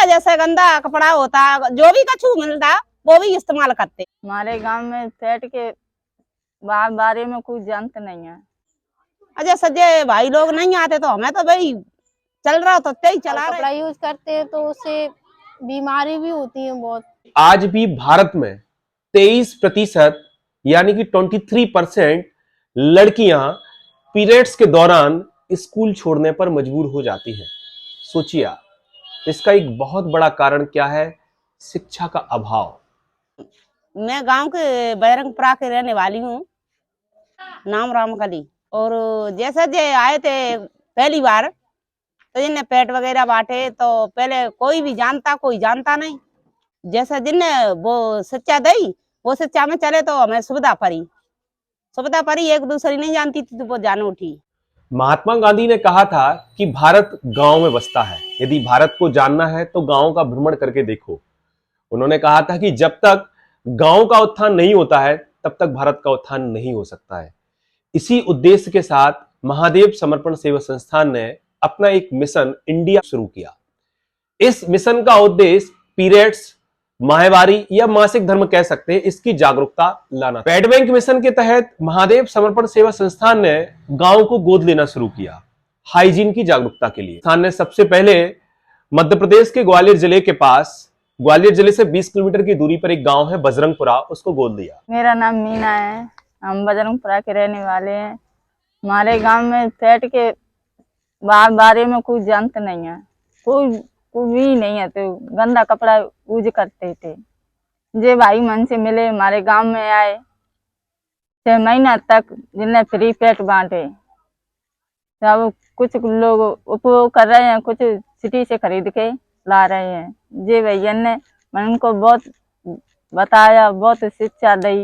जैसे गंदा कपड़ा होता, जो भी कछु मिलता वो भी इस्तेमाल करते। हमारे गांव में पेट के बारे में कुछ जानते नहीं है। अजय सजे भाई लोग नहीं आते तो हमें तो भाई चल रहा तो ही चला रहे। कपड़ा यूज करते हैं तो उससे बीमारी भी होती है बहुत। आज भी भारत में 23% यानी कि 23% लड़कियां पीरियड्स के दौरान स्कूल छोड़ने पर मजबूर हो जाती हैं। सोचिए आप, इसका एक बहुत बड़ा कारण क्या है? शिक्षा का अभाव। मैं गांव के बैरंगपुरा के रहने वाली हूँ, नाम रामकली। और जैसे जे आए थे पहली बार तो जिनने पेट वगैरह बांटे तो पहले कोई भी जानता कोई जानता नहीं। जैसा जिनने वो शिक्षा दी वो शिक्षा में चले तो हमें सुविधा पड़ी एक दूसरी नहीं जानती थी तो वो जान उठी। महात्मा गांधी ने कहा था कि भारत गांव में बसता है, यदि भारत को जानना है तो गांव का भ्रमण करके देखो। उन्होंने कहा था कि जब तक गांव का उत्थान नहीं होता है तब तक भारत का उत्थान नहीं हो सकता है। इसी उद्देश्य के साथ महादेव समर्पण सेवा संस्थान ने अपना एक मिशन इंडिया शुरू किया। इस मिशन का उद्देश्य पीरियड्स, माहवारी या मासिक धर्म कह सकते हैं, इसकी जागरूकता लाना। पेट बैंक मिशन के तहत महादेव समर्पण सेवा संस्थान ने गांव को गोद लेना शुरू किया हाइजीन की जागरूकता के लिए। संस्थान ने सबसे पहले मध्य प्रदेश के ग्वालियर जिले के पास, ग्वालियर जिले से 20 किलोमीटर की दूरी पर एक गांव है बजरंगपुरा, उसको गोद लिया। मेरा नाम मीना है, हम बजरंगपुरा के रहने वाले हैं। हमारे गांव में पेट के बारे में कुछ जानते नहीं है, कोई भी नहीं है। तो गंदा कपड़ा यूज करते थे। जे भाई मन से मिले हमारे गांव में आए, 6 महीना तक जिन्हें फ्री पेट बांटे। अब कुछ लोग उपयोग कर रहे हैं, कुछ सिटी से खरीद के ला रहे हैं। जे भैया ने उनको बहुत बताया, बहुत शिक्षा दी,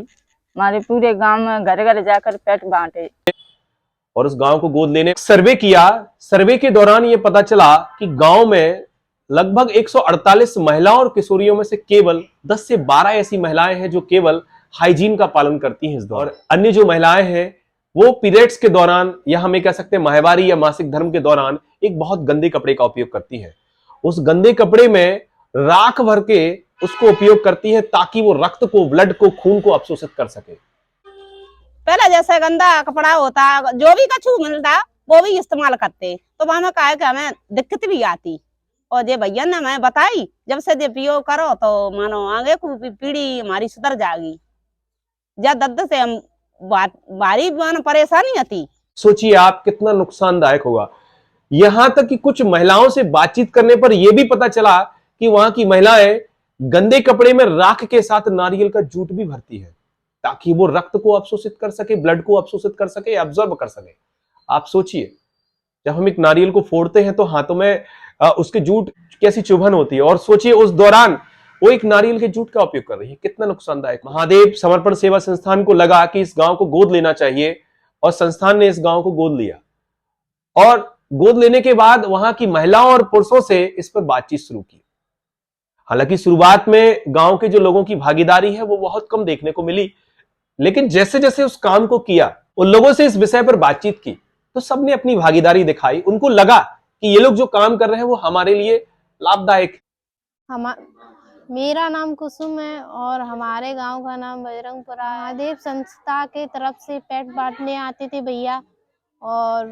हमारे पूरे गांव में घर घर जाकर पेट बांटे और उस गांव को गोद लेने सर्वे किया। सर्वे के दौरान ये पता चला कि गांव में लगभग 148 महिलाओं और किशोरियों में से केवल 10 से 12 ऐसी महिलाएं हैं जो केवल हाइजीन का पालन करती हैं इस दौरान। और अन्य जो महिलाएं हैं वो पीरियड्स के दौरान या हमें कह सकते हैं माहवारी या मासिक धर्म के दौरान एक बहुत गंदे कपड़े का उपयोग करती हैं। उस गंदे कपड़े में राख भर के उसको उपयोग करती है ताकि वो रक्त को, ब्लड को, खून को अवशोषित कर सके। पहले जैसे गंदा कपड़ा होता, जो भी कछु मिलता वो भी इस्तेमाल करते तो हमें कहा कि हमें दिक्कत भी आती। और जे भैया ने मैं बताई, जब से जे प्रयोग करो तो मानो आगे को पीढ़ी हमारी सुधर जाएगी। जब दर्द से हम भारी मानो परेशानी आती। सोचिए आप कितना नुकसानदायक होगा। यहां तक कि कुछ महिलाओं से बातचीत करने पर यह भी पता चला कि वहां की महिलाएं गंदे कपड़े में राख के साथ नारियल का जूट भी भरती है ताकि वो रक्त को अवशोषित कर सके, ब्लड को अवशोषित कर सके, एब्जॉर्ब कर सके। आप सोचिए, जब हम एक नारियल को फोड़ते हैं तो हाथों में उसके जूट कैसी चुभन होती है, और सोचिए उस दौरान वो एक नारियल के जूट का उपयोग कर रही है, कितना नुकसानदायक। महादेव समर्पण सेवा संस्थान को लगा कि इस गांव को गोद लेना चाहिए और संस्थान ने इस गांव को गोद लिया। और गोद लेने के बाद वहां की महिलाओं और पुरुषों से इस पर बातचीत शुरू की। हालांकि शुरुआत में गांव के जो लोगों की भागीदारी है वो बहुत कम देखने को मिली, लेकिन जैसे जैसे उस काम को किया, उन लोगों से इस विषय पर बातचीत की तो सबने अपनी भागीदारी दिखाई। उनको लगा कि ये लोग जो काम कर रहे हैं वो हमारे लिए लाभदायक है। मेरा नाम कुसुम है और हमारे गांव का नाम बजरंगपुरा। महादेव संस्था के तरफ से पेट बांटने आते थे भैया, और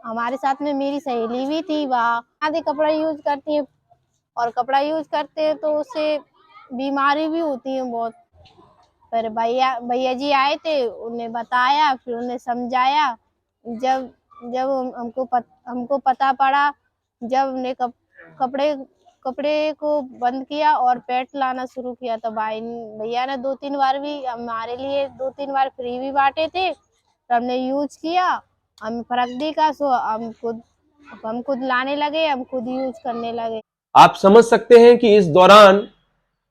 हमारे साथ में मेरी सहेली भी थी। वह आधे कपड़ा यूज करती है, और कपड़ा यूज करते हैं तो उससे बीमारी भी होती है बहुत। फिर भैया जी आए थे, उन्हें बताया, फिर उन्हें समझाया। जब जब हमको पता पड़ा, जब उन्हें कपड़े को बंद किया और पेट लाना शुरू किया, तो भैया ने 2-3 बार भी हमारे लिए 2-3 बार फ्री भी बांटे थे। तो हमने यूज किया, हमें फर्क दिखा, सो हम खुद लाने लगे, हम खुद यूज करने लगे। आप समझ सकते हैं कि इस दौरान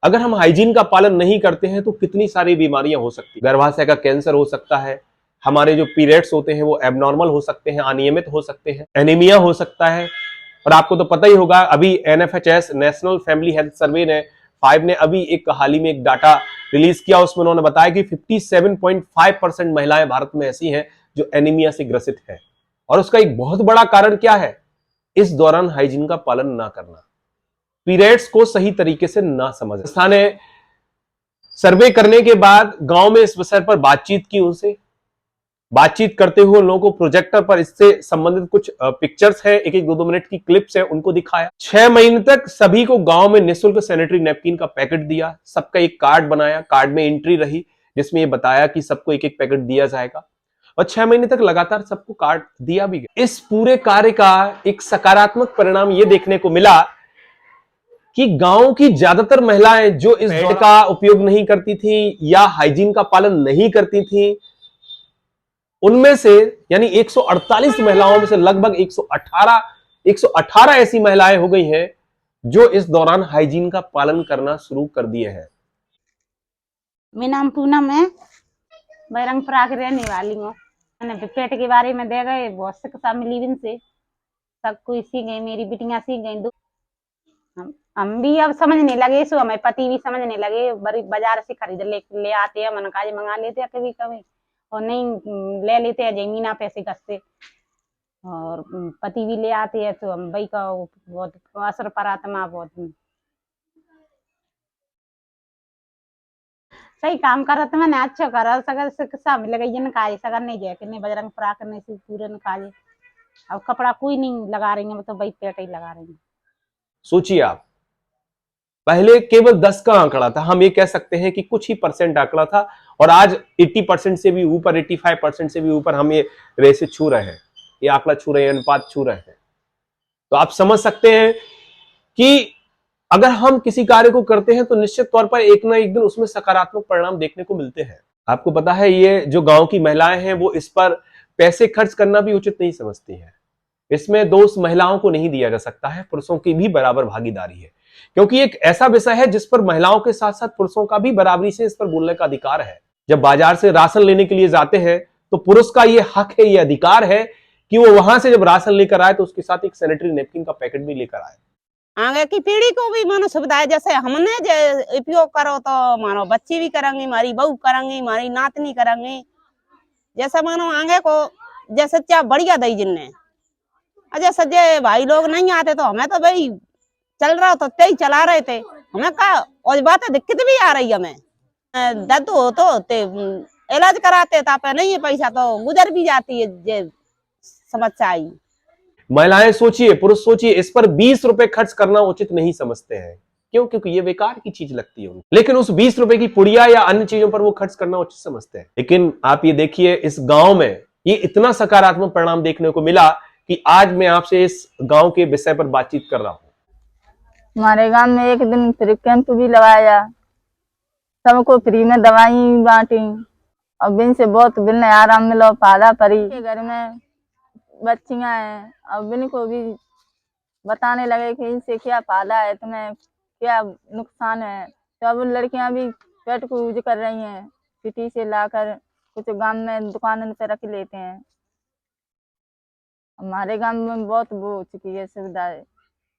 अगर हम हाइजीन का पालन नहीं करते हैं तो कितनी सारी बीमारियां हो सकती हैं। गर्भाशय का कैंसर हो सकता है, हमारे जो पीरियड्स होते हैं वो एबनॉर्मल हो सकते हैं, अनियमित हो सकते हैं, एनीमिया हो सकता है। और आपको तो पता ही होगा, अभी NFHS national family health survey ने 5 ने अभी एक हाल ही में एक डाटा रिलीज किया, उसमें उन्होंने बताया कि 57.5% महिलाएं भारत में ऐसी हैं जो एनीमिया से ग्रसित है। और उसका एक बहुत बड़ा कारण क्या है? इस दौरान हाइजीन का पालन ना करना। पीरियड्स को सही तरीके से ना समझ। संस्था ने सर्वे करने के बाद गांव में इस विषय पर बातचीत की, उनसे बातचीत करते हुए लोगों को प्रोजेक्टर पर इससे संबंधित कुछ पिक्चर्स है, एक 2 मिनट की क्लिप्स है, उनको दिखाया। 6 महीने तक सभी को गांव में निःशुल्क सैनिटरी नैपकिन का पैकेट दिया, सबका एक कार्ड बनाया, कार्ड में एंट्री रही जिसमें ये बताया कि सबको एक पैकेट दिया जाएगा और 6 महीने तक लगातार सबको कार्ड दिया भी गया। इस पूरे कार्य का एक सकारात्मक परिणाम ये देखने को मिला कि गांव की ज्यादातर महिलाएं जो इस पैड का उपयोग नहीं करती थी या हाइजीन का पालन नहीं करती थी, उनमें से यानी 148 महिलाओं में से लगभग 118 ऐसी महिलाएं हो गई हैं जो इस दौरान हाइजीन का पालन करना शुरू कर दिए हैं। मेरा नाम पूनम है, बैरंगपुरा की रहने वाली हूँ। मैंने पेट के बारे में दे गए, बहुत शिक्षा मिली इनसे, सब कोई सीख गई, मेरी बिटियां सीख गई। हम भी अब समझने लगे, सो हमें पति भी समझने लगे। बड़ी बाजार से खरीद ले आते हैं, मन काज मंगा लेते हैं कभी कभी, और नहीं ले लेते हैं जमीना पैसे कसते, और पति भी ले आते हैं, तो हम भाई का बहुत असर पर आत्मा बहुत सही काम कर रहा। मैंने अच्छा करा, सगर शिक्षा मिल गई न काज, सगर नहीं जाए कि बैरंगपुरा करने से पूरे न काज। अब कपड़ा कोई नहीं लगा रही है, तो भाई पेट ही लगा रही है। सोचिए आप, पहले केवल 10 का आंकड़ा था, हम ये कह सकते हैं कि कुछ ही परसेंट आंकड़ा था, और आज 80% से भी ऊपर, 85% से भी ऊपर हम ये रेसे छू रहे हैं, ये आंकड़ा छू रहे हैं, अनुपात छू रहे हैं। तो आप समझ सकते हैं कि अगर हम किसी कार्य को करते हैं तो निश्चित तौर पर एक ना एक दिन उसमें सकारात्मक परिणाम देखने को मिलते हैं। आपको पता है, ये जो गांव की महिलाएं हैं वो इस पर पैसे खर्च करना भी उचित नहीं समझती हैं। इसमें दोष महिलाओं को नहीं दिया जा सकता है, पुरुषों की भी बराबर भागीदारी है, क्योंकि एक ऐसा विषय है जिस पर महिलाओं के साथ साथ पुरुषों का भी बराबरी से इस पर बोलने का अधिकार है। जब बाजार से राशन लेने के लिए जाते हैं तो पुरुष का ये हक है, ये अधिकार है कि वो वहां से जब राशन लेकर आए तो उसके साथ एक सैनिटरी नैपकिन का पैकेट भी लेकर आए। आगे की पीढ़ी को भी मानो सुविधा है, जैसे हमने उपयोग करो तो मानो बच्चे भी करेंगे, हमारी बहू करेंगे, हमारी नातनी करेंगे। जैसे मानो आगे को जैसे क्या बढ़िया दई जिनने, जैसे जे भाई लोग नहीं आते तो हमें तो भाई चल रहा तो ते ही चला रहे थे, हमें कहा और बात दिक्कत भी आ रही है। हमें दर्द हो तो इलाज कराते तापे नहीं है पैसा तो गुजर भी जाती है जे समस्या आई। महिलाएं सोचिए, पुरुष सोचिए, इस पर 20 रुपए खर्च करना उचित नहीं समझते हैं। क्यों? क्योंकि ये बेकार की चीज लगती है उनको, लेकिन उस 20 रुपए की पुड़िया या अन्य चीजों पर वो खर्च करना उचित समझते हैं। लेकिन आप ये देखिए, इस गांव में ये इतना सकारात्मक परिणाम देखने को मिला कि आज मैं आपसे इस गांव के विषय पर बातचीत कर रहा हूँ। हमारे गांव में एक दिन फ्री कैंप भी लगाया, सबको फ्री में दवाई बांटी, और बिन से बहुत बिन आराम मिला, फायदा पड़ी। घर में बच्चियां हैं, और बिन को भी बताने लगे कि इनसे क्या फायदा है, तुम्हें क्या नुकसान है। तो अब लड़कियां भी पेट को यूज कर रही हैं, सिटी से लाकर कुछ गांव में दुकानों पे रख लेते हैं। हमारे गांव में बहुत वो हो चुकी है सुविधा,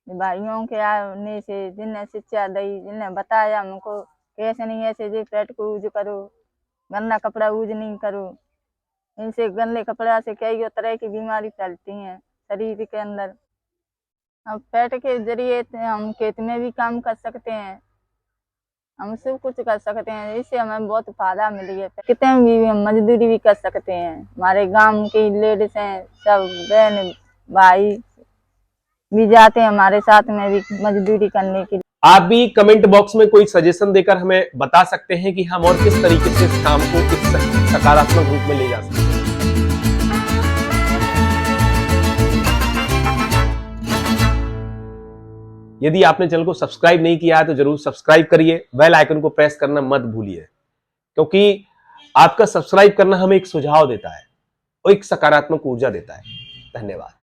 भाइयों के आने से जिन्हें शिक्षा दी, जिन्हें बताया हमको कैसे नहीं ऐसे जी पेट को यूज करो, गंदा कपड़ा यूज नहीं करो। इनसे गंदे कपड़ा से कई तरह की बीमारी फैलती हैं शरीर के अंदर। अब पेट के जरिए हम खेत में भी काम कर सकते हैं, हम सब कुछ कर सकते हैं, इससे हमें बहुत फायदा मिली है। कितने भी हम मजदूरी भी कर सकते हैं। हमारे गांव की लेडीज हैं, सब बहन भाई भी जाते हैं हमारे साथ में भी मजदूरी करने के लिए। आप भी कमेंट बॉक्स में कोई सजेशन देकर हमें बता सकते हैं कि हम और किस तरीके से इस काम को किस सकारात्मक रूप में ले जा सकते हैं। यदि आपने चैनल को सब्सक्राइब नहीं किया है तो जरूर सब्सक्राइब करिए, बेल आइकन को प्रेस करना मत भूलिए, क्योंकि आपका सब्सक्राइब करना हमें एक सुझाव देता है और एक सकारात्मक ऊर्जा देता है। धन्यवाद।